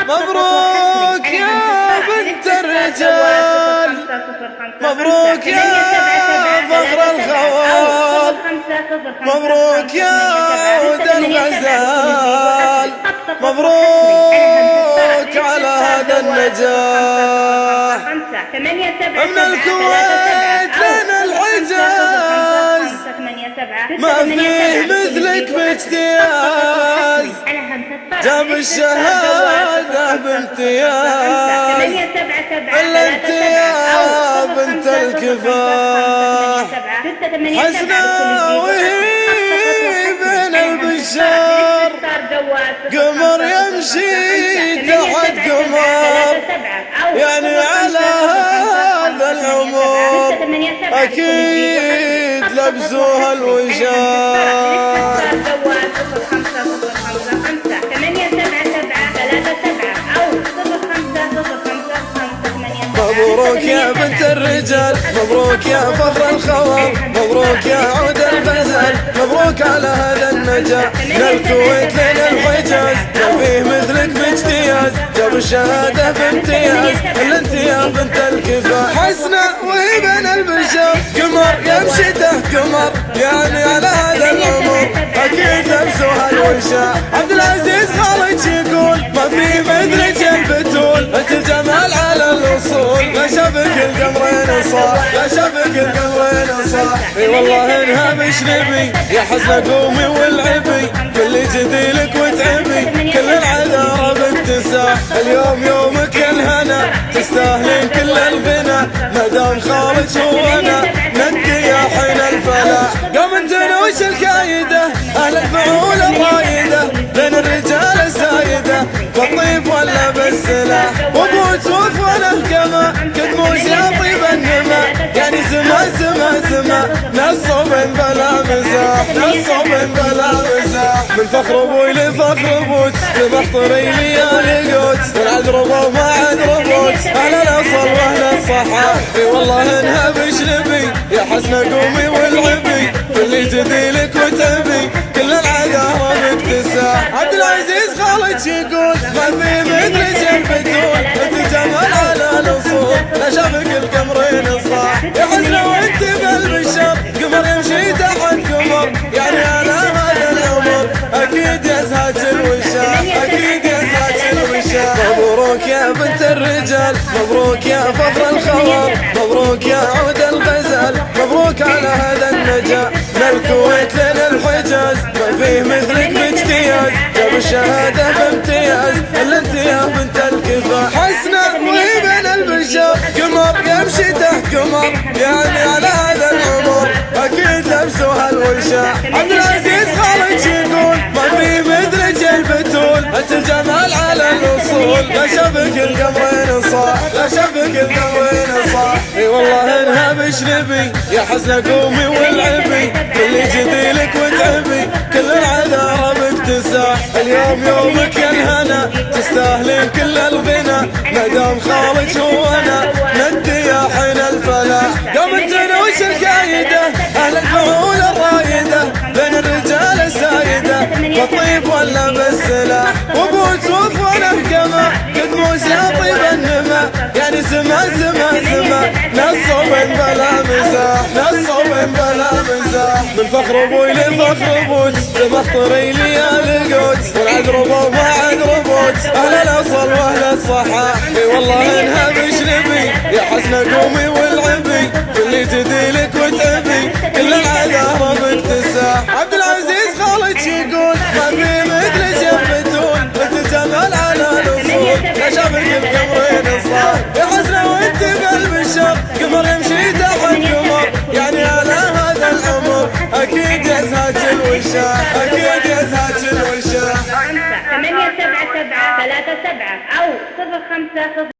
مبروك يا بنت الرجال، مبروك يا فخر الخوال، مبروك يا عود الغزال، مبروك على هذا النجاح. من الكويت لنا الحجاز ما فيه مثلك باجتياز، جاب الشهادة بامتياز، إلا انت يا بنت الكفاح. حسنة وهي بين البشار، قمر يمشي تحت قمر، يعني على هذا العمر أكيد لبسوها الوشار. مبروك يا بنت الرجال، مبروك يا فخر الخوال، مبروك يا عود الغزال، مبروك على هذا النجاح. من الكويت لنا الحجاز ما فيه مثلك باجتياز، جاب الشهادة بامتياز، إلا انت يا بنت الكفاح. حسنة وهي بين البشر، قمر يمشي تحت قمر، يعني على هذا العمر أكيد لبسوها الوشاح. عبد العزيز خالد يقول ما في مثلك البتول، انت الجمال على الوصول، لا شبك القمرين صاح، لا شبك القمرين صاح. اي والله انها مش نبي يا حسنة قومي والعبي، كل جديلك وتعبي، كل العذارى باكتساح. اليوم يومك الهنا تستاهلين كل الغنى، مدام خالد هو انا ندي يا حين الفلاح. قوم الجنوش الكايدة اهل الفعول الرايدة، بين الرجال السايدة بالطيب ولا بالسلاح. وابو توف ولا كما كدموش يا طيب النما، يعني سما سما سما نصب بلا مزاح، نصب بلا مزاح. من فخر ابوي لفخر ابوك لمحضري لي يا لقوت، والعذر وما عاد ربوت، اهل الاصل واهل الصحة. اي والله انها مش نبي يا حسنة قومي والعبي، كل جديلك وتعبي، كل العذارى باكتساح. عبد العزيز خالد يقول ما في مثلك البتول، انت جمال على الاصول، لا شبك القمرين صاح. يا حسنة وانت بالبشر قمر يمشي تحت قمر، يعني على هذا العمر اكيد يزهج الوشاح، اكيد يزهج الوشاح. مبروك يا بنت الرجال، مبروك يا فخر الخوال، مبروك يا عود الغزال، مبروك على هذا النجاح. من الكويت لنا الحجاز ما فيه مثلك باجتياز، جاب الشهادة بامتياز، إلا انت يا بنت الكفاح. حسنة وهي بين البشر قمر يمشي تحت قمر، يعني على هذا العمر أكيد لبسوها الوشاح. عبد العزيز خالد يقول ما في مثلك البتول، انت الجمال على الوصول، لا شبك القمرين صاح، لا شبك القمرين صاح. اي والله انها مش نبي يا حسنة قومي والعبي، كل جديلك وتعبي، كل العذارى باكتساح. اليوم يومك يا الهنا تستاهلين كل الغنى، مدام خالد هو انا ندي يا حين الفلاح. قوم الجنوش الكايدة اهل الفعول الرايدة، بين الرجال السايدة بالطيب ولا بالسلاح. وابو توف ولا كما كدموش يا طيب النما، يعني سما سما سما نصب بلا مزاح، نصب بلا مزاح. من فخر ابوي لفخر ابوك لمحضري لي يا لقوت، والعذر وما عاد ربوت، اهل الاصل واهل الصحة. اي والله انها مش نبي يا حسنة قومي والعبي، كل جديلك وتعبي، كل العذارى باكتساح. عبد العزيز خالد يقول ما في مثلك البتول، انت جمال على الاصول، لا شبك القمرين صاح. يا حسنة وانت بالبشر قمر يمشي تحت قمر، يعني على هذا العمر اكيد يزهج الوشاح، اكيد يزهج الوشاح. 877 37 أو 05